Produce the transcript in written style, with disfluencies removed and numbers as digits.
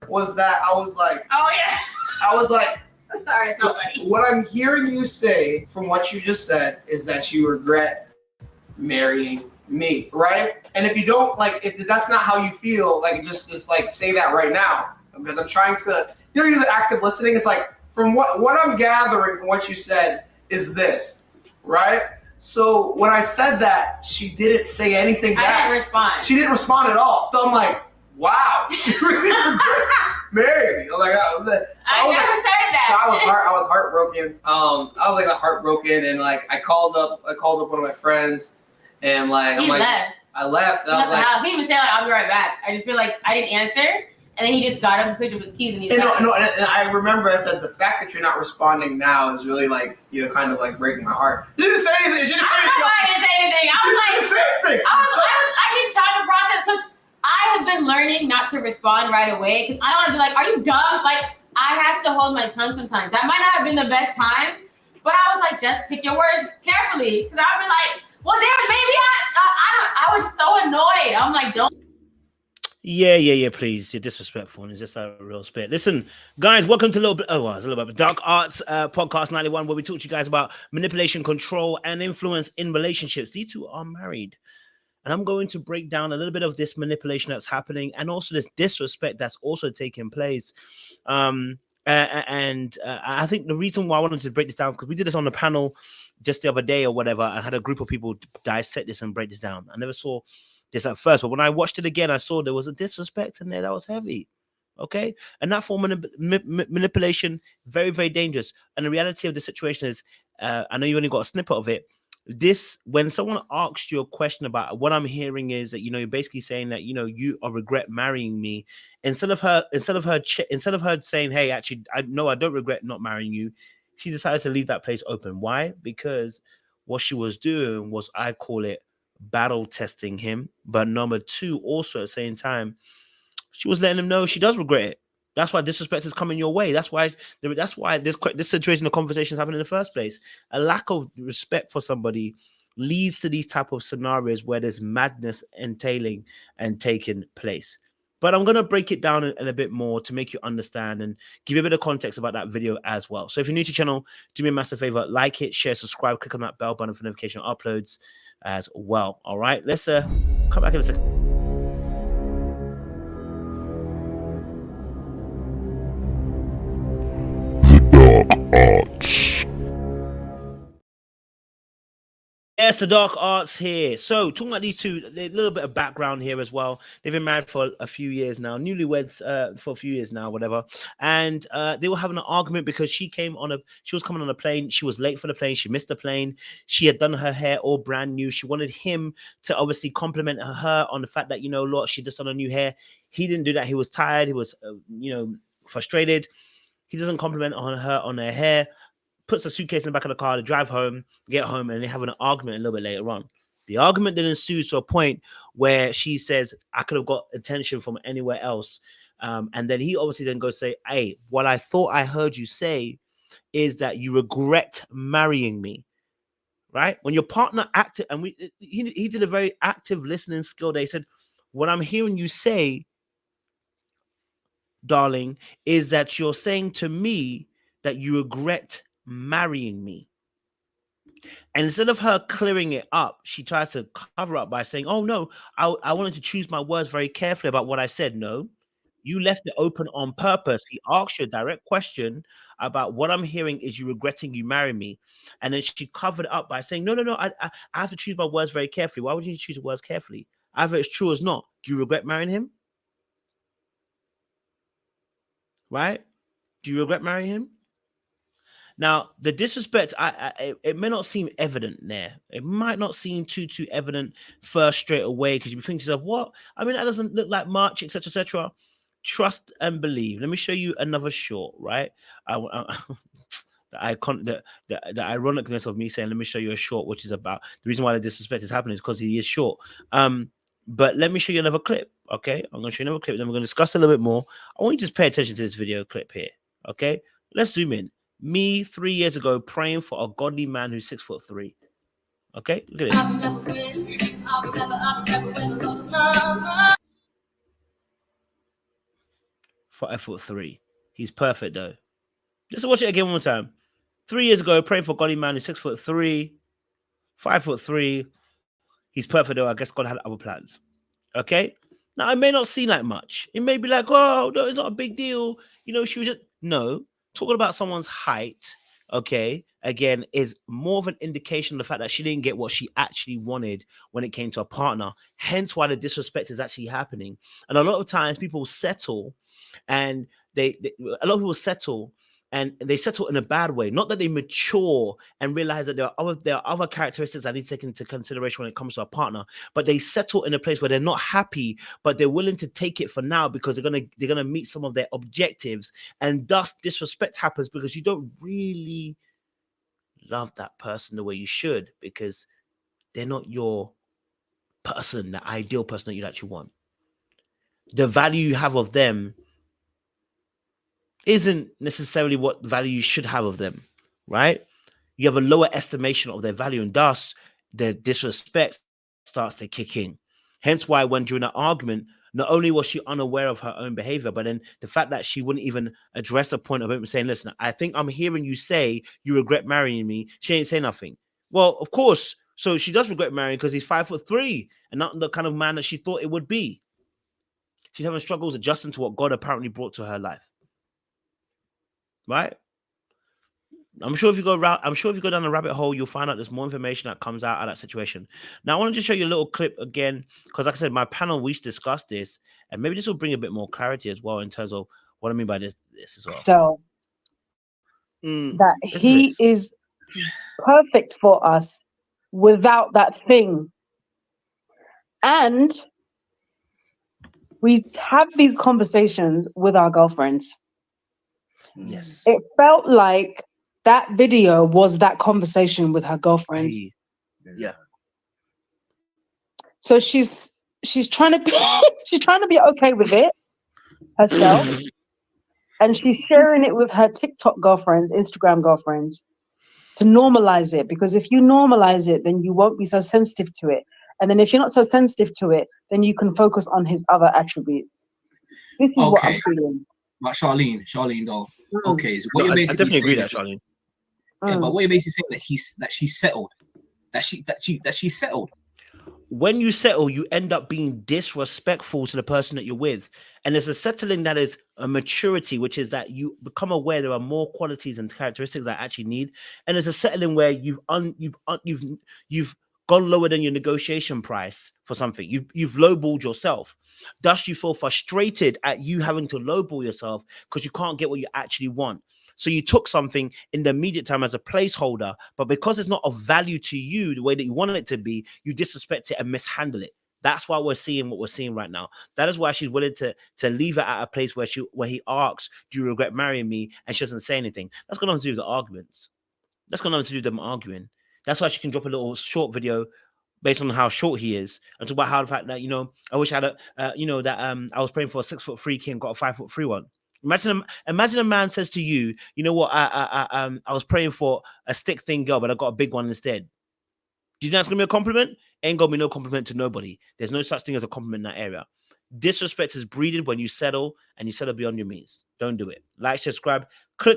was that I was like, oh yeah, I was like, sorry, it's not funny. What I'm hearing you say from what you just said is that you regret marrying me, right? And if you don't, like, if that's not how you feel, like, just like say that right now, because I'm trying to, you know, the active listening. It's like, from what I'm gathering from what you said is this, right? So when I said that, she didn't say anything back. I didn't respond. She didn't respond at all. So I'm like, wow, she really regrets marrying me. I'm like, I never said that. So I was heartbroken. I was like heartbroken, and like I called up one of my friends, and like he left. I left. And I was like, he even said like, I'll be right back. I just feel like I didn't answer. And then he just got up and picked up his keys and he left. No, and I remember I said the fact that you're not responding now is really like, you know, kind of like breaking my heart. You didn't say anything. She didn't say anything. I didn't say anything. I didn't time to process because I have been learning not to respond right away because I don't want to be like, are you dumb? Like, I have to hold my tongue sometimes. That might not have been the best time, but I was like, just pick your words carefully because I'd be like, well, damn, maybe I was so annoyed. I'm like, don't. Yeah, please. You're disrespectful and it's just a real spit. Listen, guys, welcome to it's a little bit Dark Arts podcast 91, where we talk to you guys about manipulation, control, and influence in relationships. These two are married. And I'm going to break down a little bit of this manipulation that's happening and also this disrespect that's also taking place. I think the reason why I wanted to break this down is because we did this on the panel just the other day or whatever. I had a group of people dissect this and break this down. I never saw this at first, but when I watched it again, I saw there was a disrespect in there that was heavy. Okay, and that form of manipulation, very, very dangerous. And the reality of the situation is, I know you only got a snippet of it. This, when someone asks you a question about what I'm hearing is that, you know, you're basically saying that, you know, you regret marrying me, instead of her saying, hey, actually, I don't regret not marrying you, she decided to leave that place open. Why? Because what she was doing was, I call it, battle testing him. But number two, also at the same time, she was letting him know she does regret it. That's why disrespect is coming your way. That's why this situation, the conversation happened in the first place. A lack of respect for somebody leads to these type of scenarios where there's madness entailing and taking place. But I'm going to break it down in a bit more to make you understand and give you a bit of context about that video as well. So if you're new to the channel, do me a massive favor, like it, share, subscribe, click on that bell button for notification uploads as well. All right, let's come back in a second. Arts. Yes, the Dark Arts here. So talking about these two, a little bit of background here as well. They've been married for a few years now, newlyweds for a few years now, whatever. And they were having an argument because she was coming on a plane. She was late for the plane. She missed the plane. She had done her hair all brand new. She wanted him to obviously compliment her on the fact that, you know, look, she just done her new hair. He didn't do that. He was tired. He was, frustrated. He doesn't compliment on her hair, puts a suitcase in the back of the car to drive home, get home, and they have an argument a little bit later on. The argument then ensues to a point where she says, I could have got attention from anywhere else. And then he obviously then goes say, hey, what I thought I heard you say is that you regret marrying me, right? When your partner acted, and he did a very active listening skill. They said, what I'm hearing you say, darling, is that you're saying to me that you regret marrying me. And instead of her clearing it up, she tries to cover up by saying, oh no, I wanted to choose my words very carefully about what I said. No, you left it open on purpose. He asked you a direct question about what I'm hearing is you regretting you marry me. And then she covered it up by saying, no, I have to choose my words very carefully. Why would you choose the words carefully? Either it's true or it's not. Do you regret marrying him? Right? Do you regret marrying him? Now, the disrespect, it may not seem evident there. It might not seem too evident first straight away, because you think to yourself, what? I mean, that doesn't look like much, etc., etc. Trust and believe. Let me show you another short, right? The ironicness of me saying, let me show you a short, which is about the reason why the disrespect is happening is because he is short. But let me show you another clip, okay? I'm going to show you another clip, then we're going to discuss a little bit more. I want you to just pay attention to this video clip here, okay? Let's zoom in. Me 3 years ago praying for a godly man who's 6'3". Okay, look at this. 5'3". He's perfect though. Just watch it again one more time. 3 years ago, praying for a godly man who's 6'3", 5'3". He's perfect though. I guess God had other plans. Okay. Now it may not seem like much. It may be like, oh no, it's not a big deal. You know, she was just no. Talking about someone's height, okay, again, is more of an indication of the fact that she didn't get what she actually wanted when it came to a partner. Hence why the disrespect is actually happening. And a lot of times people settle and a lot of people settle and they settle in a bad way. Not that they mature and realize that there are other characteristics that need to take into consideration when it comes to a partner, but they settle in a place where they're not happy, but they're willing to take it for now because they're gonna meet some of their objectives, and thus disrespect happens because you don't really love that person the way you should because they're not your person, the ideal person that you'd actually want. The value you have of them isn't necessarily what value you should have of them, right? You have a lower estimation of their value, and thus their disrespect starts to kick in. Hence why when during an argument, not only was she unaware of her own behavior, but then the fact that she wouldn't even address the point of him saying, listen, I think I'm hearing you say you regret marrying me. She ain't say nothing. Well, of course. So she does regret marrying because he's 5'3" and not the kind of man that she thought it would be. She's having struggles adjusting to what God apparently brought to her life. Right? I'm sure if you go down the rabbit hole, you'll find out there's more information that comes out of that situation. Now, I want to just show you a little clip again, because like I said, my panel, we discussed this, and maybe this will bring a bit more clarity as well in terms of what I mean by this as well. So that he is perfect for us without that thing. And we have these conversations with our girlfriends. Yes. It felt like that video was that conversation with her girlfriends. Yeah. So she's trying to be okay with it herself. And she's sharing it with her TikTok girlfriends, Instagram girlfriends, to normalize it. Because if you normalize it, then you won't be so sensitive to it. And then if you're not so sensitive to it, then you can focus on his other attributes. This is what I'm feeling. But Charlene though. Okay, so what No, you're I basically definitely agree saying that, Charlene. Yeah, but what you're basically saying that she's settled. That she's settled. When you settle, you end up being disrespectful to the person that you're with. And there's a settling that is a maturity, which is that you become aware there are more qualities and characteristics that I actually need. And there's a settling where you've gone lower than your negotiation price for something. You've lowballed yourself. Thus, you feel frustrated at you having to lowball yourself because you can't get what you actually want. So you took something in the immediate time as a placeholder, but because it's not of value to you the way that you wanted it to be, you disrespect it and mishandle it. That's why we're seeing what we're seeing right now. That is why she's willing to leave it at a place where he asks, do you regret marrying me? And she doesn't say anything. That's got nothing to do with the arguments. That's got nothing to do with them arguing. That's why she can drop a little short video based on how short he is, and talk about how the fact that, I wish I had I was praying for a 6'3" kid and got a 5'3" one. Imagine a man says to you, you know what, I was praying for a stick thin girl, but I got a big one instead. Do you think that's gonna be a compliment? Ain't gonna be no compliment to nobody. There's no such thing as a compliment in that area. Disrespect is breeded when you settle, and you settle beyond your means. Don't do it. Like, subscribe, click